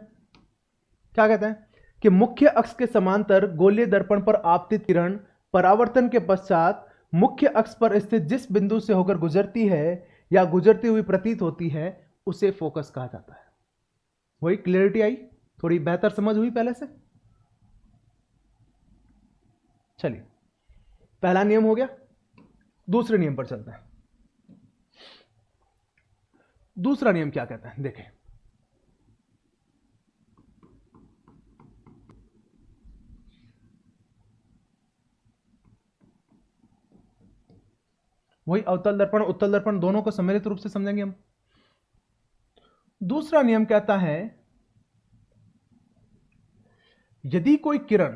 क्या कहते हैं कि मुख्य अक्ष के समांतर गोलीय दर्पण पर आपतित किरण परावर्तन के पश्चात मुख्य अक्ष पर स्थित जिस बिंदु से होकर गुजरती है या गुजरती हुई प्रतीत होती है उसे फोकस कहा जाता है। वही क्लियरिटी आई, थोड़ी बेहतर समझ हुई पहले से। चलिए, पहला नियम हो गया। दूसरे नियम पर चलते हैं। दूसरा नियम क्या कहता है, देखें। वही अवतल दर्पण उत्तल दर्पण दोनों को सम्मिलित रूप से समझेंगे हम। दूसरा नियम कहता है यदि कोई किरण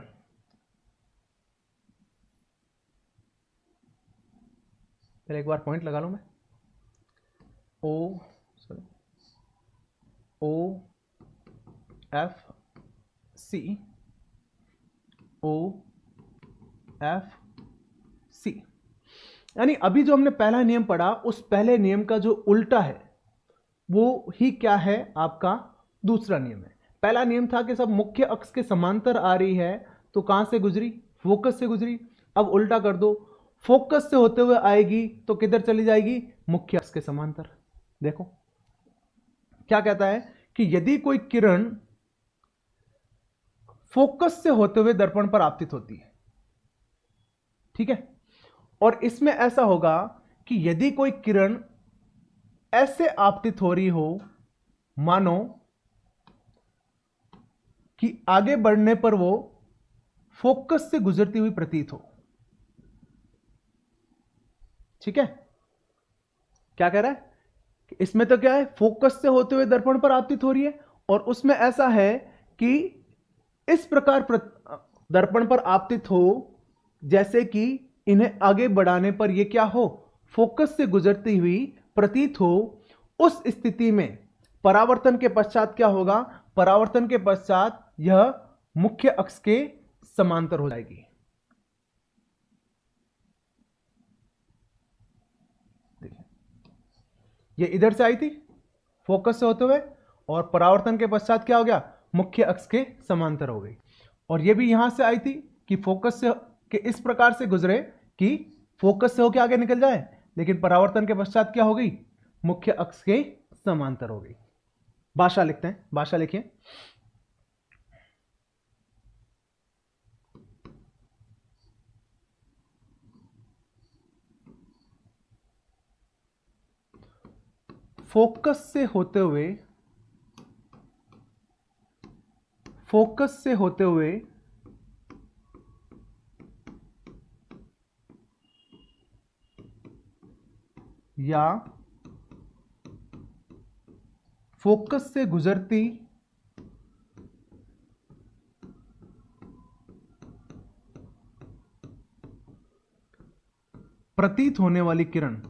पहले एक बार पॉइंट लगा लूं मैं, ओ एफ सी, यानी अभी जो हमने पहला नियम पढ़ा उस पहले नियम का जो उल्टा है वो ही क्या है, आपका दूसरा नियम है। पहला नियम था कि सब मुख्य अक्ष के समांतर आ रही है तो कहां से गुजरी, फोकस से गुजरी। अब उल्टा कर दो, फोकस से होते हुए आएगी तो किधर चली जाएगी, मुख्य अक्ष के समांतर। देखो क्या कहता है कि यदि कोई किरण फोकस से होते हुए दर्पण पर आपतित होती है, ठीक है, और इसमें ऐसा होगा कि यदि कोई किरण ऐसे आपतित हो रही हो मानो कि आगे बढ़ने पर वो फोकस से गुजरती हुई प्रतीत हो, ठीक है। क्या कह रहा है कि इसमें तो क्या है, फोकस से होते हुए दर्पण पर आपतित हो रही है और उसमें ऐसा है कि इस प्रकार दर्पण पर आपतित हो जैसे कि इन्हें आगे बढ़ाने पर यह क्या हो, फोकस से गुजरती हुई प्रतीत हो। उस स्थिति में परावर्तन के पश्चात क्या होगा, परावर्तन के पश्चात यह मुख्य अक्ष के समांतर हो जाएगी। देखिए ये इधर से आई थी फोकस से होते हुए और परावर्तन के पश्चात क्या हो गया, मुख्य अक्ष के समांतर हो गई। और ये भी यहां से आई थी कि फोकस से कि इस प्रकार से गुजरे कि फोकस से होके आगे निकल जाए, लेकिन परावर्तन के पश्चात क्या हो गई, मुख्य अक्ष के समांतर हो गई। भाषा लिखते हैं, भाषा लिखिए। फोकस से होते हुए, फोकस से होते हुए या फोकस से गुजरती प्रतीत होने वाली किरण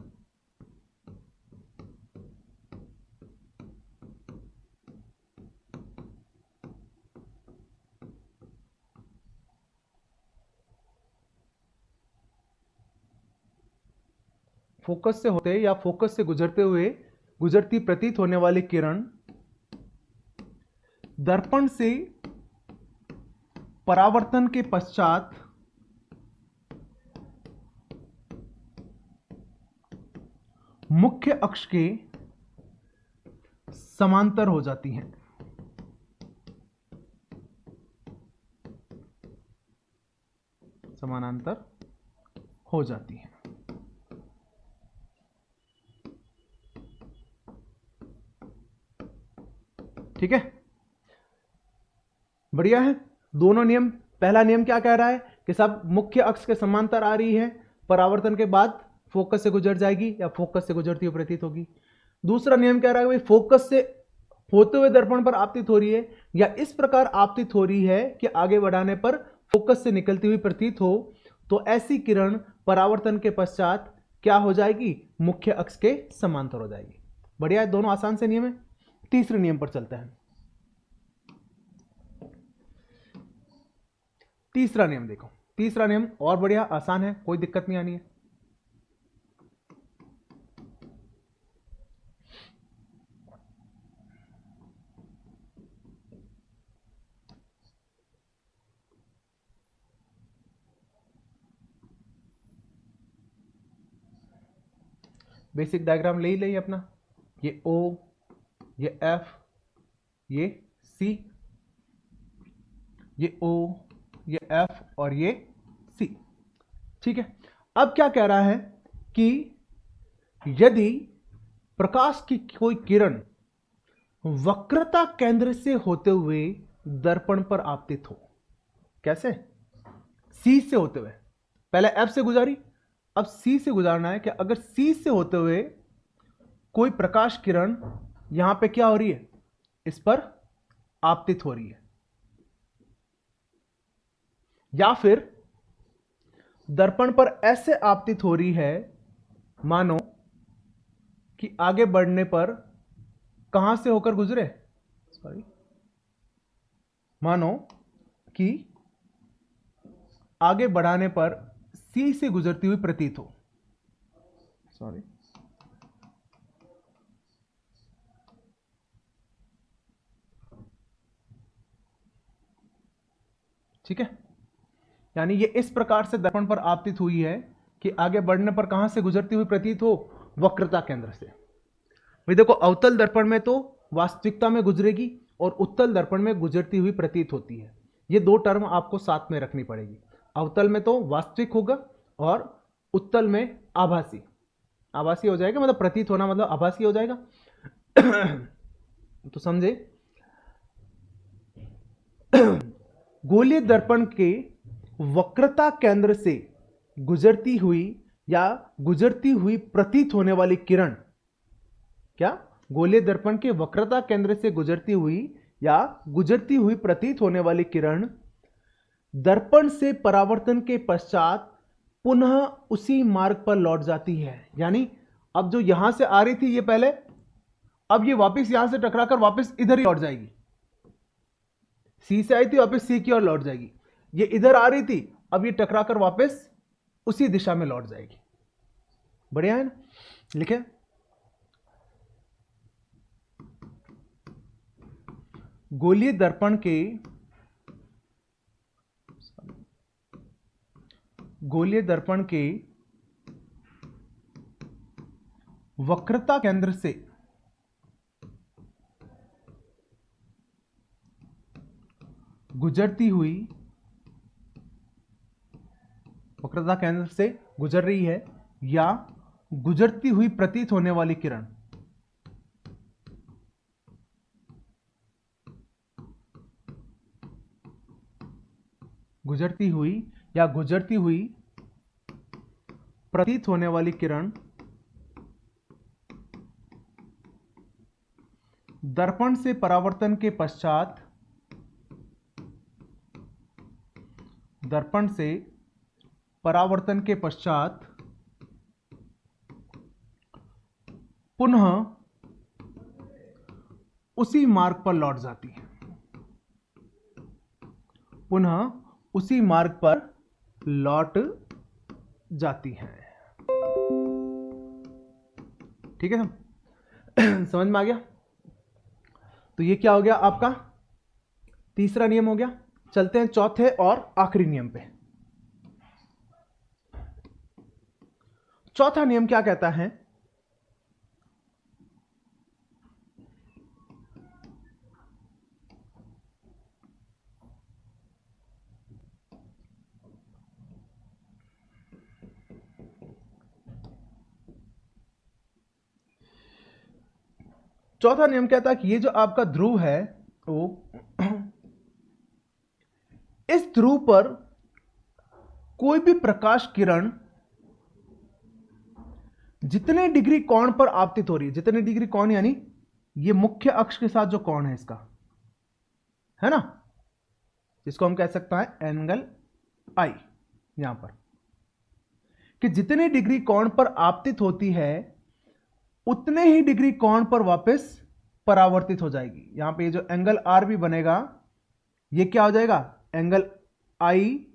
फोकस से होते या फोकस से गुजरते हुए गुजरती प्रतीत होने वाली किरण दर्पण से परावर्तन के पश्चात मुख्य अक्ष के समांतर हो जाती हैं। समानांतर हो जाती हैं। ठीक है, बढ़िया है। दोनों नियम, पहला नियम क्या कह रहा है कि सब मुख्य अक्ष के समांतर आ रही है, परावर्तन के बाद फोकस से गुजर जाएगी या फोकस से गुजरती हुई प्रतीत होगी। दूसरा नियम कह रहा है भाई फोकस से होते हुए दर्पण पर आपतित हो रही है या इस प्रकार आपतित हो रही है कि आगे बढ़ाने पर फोकस से निकलती हुई प्रतीत हो, तो ऐसी किरण परावर्तन के पश्चात क्या हो जाएगी, मुख्य अक्ष के समांतर हो जाएगी। बढ़िया है, दोनों आसान से नियम है। तीसरे नियम पर चलते हैं। तीसरा नियम देखो, तीसरा नियम और बढ़िया आसान है, कोई दिक्कत नहीं आनी है। बेसिक डायग्राम ले ही ले अपना, ये O, ये F, ये C, ये O, ये F और ये C। ठीक है, अब क्या कह रहा है कि यदि प्रकाश की कोई किरण वक्रता केंद्र से होते हुए दर्पण पर आपतित हो, कैसे, C से होते हुए, पहले F से गुजारी, अब C से गुजारना है कि अगर C से होते हुए कोई प्रकाश किरण यहां पे क्या हो रही है, इस पर आपतित हो रही है, या फिर दर्पण पर ऐसे आपतित हो रही है मानो कि आगे बढ़ने पर कहां से होकर गुजरे, सॉरी, मानो कि आगे बढ़ाने पर C से गुजरती हुई प्रतीत हो, सॉरी, ठीक है, यानी ये इस प्रकार से दर्पण पर आपतित हुई है कि आगे बढ़ने पर कहां से गुजरती हुई प्रतीत हो, वक्रता केंद्र से। भाई देखो, अवतल दर्पण में तो वास्तविकता में गुजरेगी और उत्तल दर्पण में गुजरती हुई प्रतीत होती है। ये दो टर्म आपको साथ में रखनी पड़ेगी। अवतल में तो वास्तविक होगा और उत्तल में आभासी, आभासी हो जाएगा, मतलब प्रतीत होना मतलब आभासी हो जाएगा। तो समझे, गोलीय दर्पण के वक्रता केंद्र से गुजरती हुई या गुजरती हुई प्रतीत होने वाली किरण, क्या, गोलीय दर्पण के वक्रता केंद्र से गुजरती हुई या गुजरती हुई प्रतीत होने वाली किरण दर्पण से परावर्तन के पश्चात पुनः उसी मार्ग पर लौट जाती है। यानी अब जो यहां से आ रही थी ये पहले, अब ये वापस यहां से टकराकर वापस इधर ही लौट जाएगी। सी से आई थी वापस सी की ओर लौट जाएगी, ये इधर आ रही थी, अब ये टकराकर वापस उसी दिशा में लौट जाएगी। बढ़िया है ना, लिखे, गोलीय दर्पण के वक्रता केंद्र से गुजरती हुई, वक्रता केंद्र से गुजर रही है या गुजरती हुई प्रतीत होने वाली किरण, गुजरती हुई या गुजरती हुई प्रतीत होने वाली किरण दर्पण से परावर्तन के पश्चात, दर्पण से परावर्तन के पश्चात पुनः उसी मार्ग पर लौट जाती है, पुनः उसी मार्ग पर लौट जाती है। ठीक है समझ में आ गया? तो ये क्या हो गया आपका तीसरा नियम हो गया। चलते हैं चौथे और आखिरी नियम पे। चौथा नियम क्या कहता है? चौथा नियम कहता है कि ये जो आपका ध्रुव है वो इस ध्रुव पर कोई भी प्रकाश किरण जितने डिग्री कोण पर आपतित हो रही है, जितने डिग्री कोण यानी ये मुख्य अक्ष के साथ जो कोण है इसका, है ना, जिसको हम कह सकते हैं एंगल आई, यहां पर कि जितने डिग्री कोण पर आपतित होती है उतने ही डिग्री कोण पर वापस परावर्तित हो जाएगी। यहां पे ये जो एंगल आर भी बनेगा ये क्या हो जाएगा, एंगल आई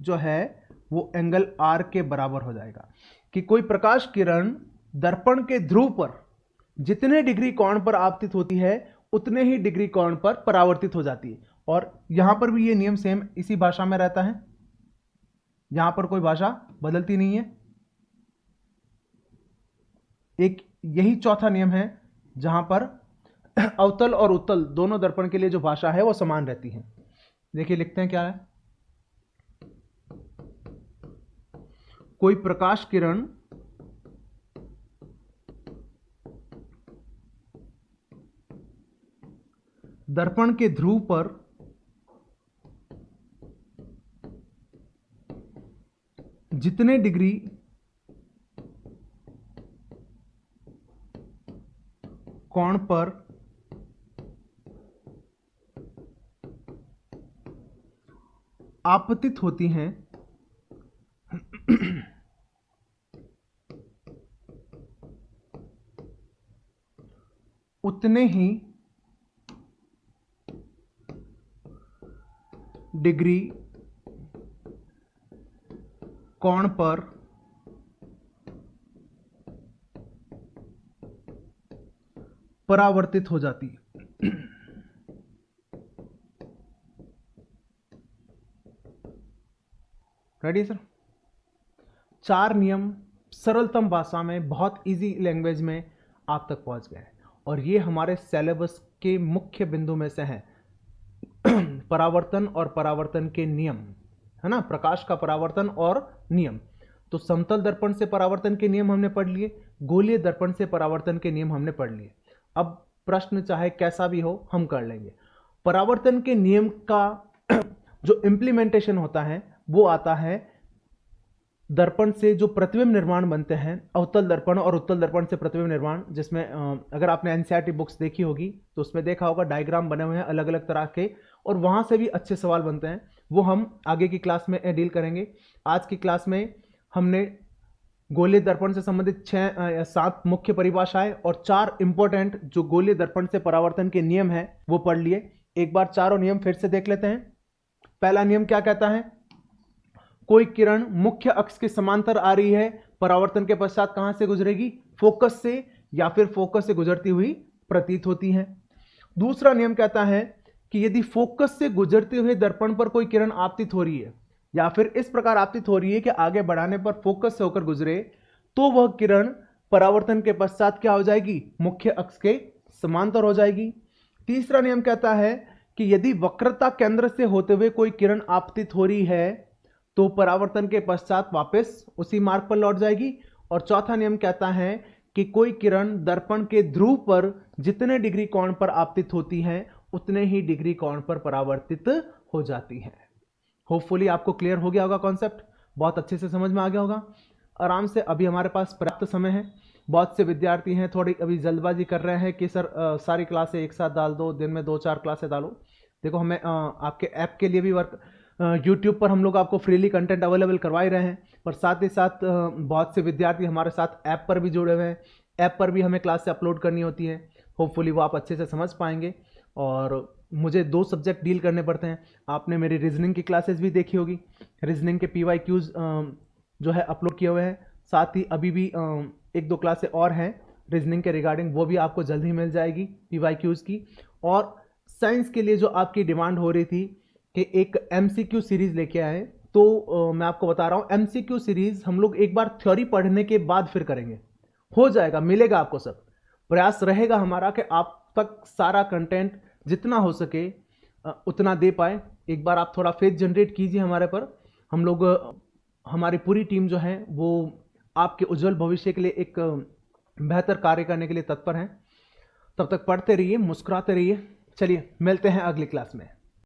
जो है वो एंगल आर के बराबर हो जाएगा। कि कोई प्रकाश किरण दर्पण के ध्रुव पर जितने डिग्री कोण पर आपतित होती है उतने ही डिग्री कोण पर परावर्तित हो जाती है। और यहां पर भी ये नियम सेम इसी भाषा में रहता है, यहां पर कोई भाषा बदलती नहीं है। एक यही चौथा नियम है जहां पर अवतल और उत्तल दोनों दर्पण के लिए जो भाषा है वो समान रहती है। देखिए लिखते हैं क्या है, कोई प्रकाश किरण दर्पण के ध्रुव पर जितने डिग्री कोण पर आपतित होती हैं उतने ही डिग्री कोण पर परावर्तित हो जाती है। Ready sir? चार नियम सरलतम भाषा में बहुत इजी लैंग्वेज में आप तक पहुंच गए और ये हमारे सिलेबस के मुख्य बिंदु में से हैं। परावर्तन और परावर्तन के नियम, है ना, प्रकाश का परावर्तन और नियम। तो समतल दर्पण से परावर्तन के नियम हमने पढ़ लिए, गोलीय दर्पण से परावर्तन के नियम हमने पढ़ लिए। अब प्रश्न चाहे कैसा भी हो हम कर लेंगे। परावर्तन के नियम का जो इम्प्लीमेंटेशन होता है वो आता है दर्पण से जो प्रतिबिंब निर्माण बनते हैं, अवतल दर्पण और उत्तल दर्पण से प्रतिबिंब निर्माण, जिसमें अगर आपने एनसीईआरटी बुक्स देखी होगी तो उसमें देखा होगा डायग्राम बने हुए हैं अलग अलग तरह के, और वहां से भी अच्छे सवाल बनते हैं। वो हम आगे की क्लास में डील करेंगे। आज की क्लास में हमने गोलीय दर्पण से संबंधित 6-7 मुख्य परिभाषाएं और 4 इंपॉर्टेंट जो गोलीय दर्पण से परावर्तन के नियम हैं वो पढ़ लिए। एक बार चारों नियम फिर से देख लेते हैं। पहला नियम क्या कहता है? कोई किरण मुख्य अक्ष के समांतर आ रही है, परावर्तन के पश्चात कहां से गुजरेगी? फोकस से, या फिर फोकस से गुजरती हुई प्रतीत होती है। दूसरा नियम कहता है कि यदि फोकस से गुजरते हुए दर्पण पर कोई किरण आपतित हो रही है या फिर इस प्रकार आपतित हो रही है कि आगे बढ़ाने पर फोकस से होकर गुजरे, तो वह किरण परावर्तन के पश्चात क्या हो जाएगी, मुख्य अक्ष के समांतर हो जाएगी। तीसरा नियम कहता है कि यदि वक्रता केंद्र से होते हुए कोई किरण आपतित हो रही है तो परावर्तन के पश्चात वापस उसी मार्ग पर लौट जाएगी। और चौथा नियम कहता है कि कोई किरण दर्पण के ध्रुव पर जितने डिग्री कोण पर आपतित होती है उतने ही डिग्री कोण पर परावर्तित हो जाती है। होपफुली आपको क्लियर हो गया होगा कॉन्सेप्ट, बहुत अच्छे से समझ में आ गया होगा। आराम से, अभी हमारे पास पर्याप्त समय है। बहुत से विद्यार्थी हैं थोड़ी अभी जल्दबाजी कर रहे हैं कि सर सारी क्लासें एक साथ डाल दो, दिन में 2-4 क्लासें डालो। देखो हमें आपके ऐप के लिए भी वर्क यूट्यूब पर हम लोग आपको फ्रीली कंटेंट अवेलेबल करवा ही रहे हैं, पर साथ ही साथ बहुत से विद्यार्थी हमारे साथ ऐप पर भी जुड़े हुए हैं। ऐप पर भी हमें क्लासें अपलोड करनी होती है। होपफुली वो आप अच्छे से समझ पाएंगे। और मुझे 2 सब्जेक्ट डील करने पड़ते हैं। आपने मेरी रीजनिंग की क्लासेस भी देखी होगी, रीजनिंग के PYQs जो है अपलोड किए हुए हैं। साथ ही अभी भी 1-2 क्लासें और हैं रीजनिंग के रिगार्डिंग, वो भी आपको जल्द ही मिल जाएगी PYQs की। और साइंस के लिए जो आपकी डिमांड हो रही थी कि एक MCQ सीरीज लेके आए, तो मैं आपको बता रहा हूँ MCQ सीरीज हम लोग एक बार थ्योरी पढ़ने के बाद फिर करेंगे। हो जाएगा, मिलेगा आपको सब। प्रयास रहेगा हमारा कि आप तक सारा कंटेंट जितना हो सके उतना दे पाए। एक बार आप थोड़ा फेथ जनरेट कीजिए हमारे पर। हम लोग हमारी पूरी टीम जो है वो आपके उज्जवल भविष्य के लिए एक बेहतर कार्य करने के लिए तत्पर हैं। तब तक पढ़ते रहिए, मुस्कुराते रहिए। चलिए मिलते हैं अगली क्लास में।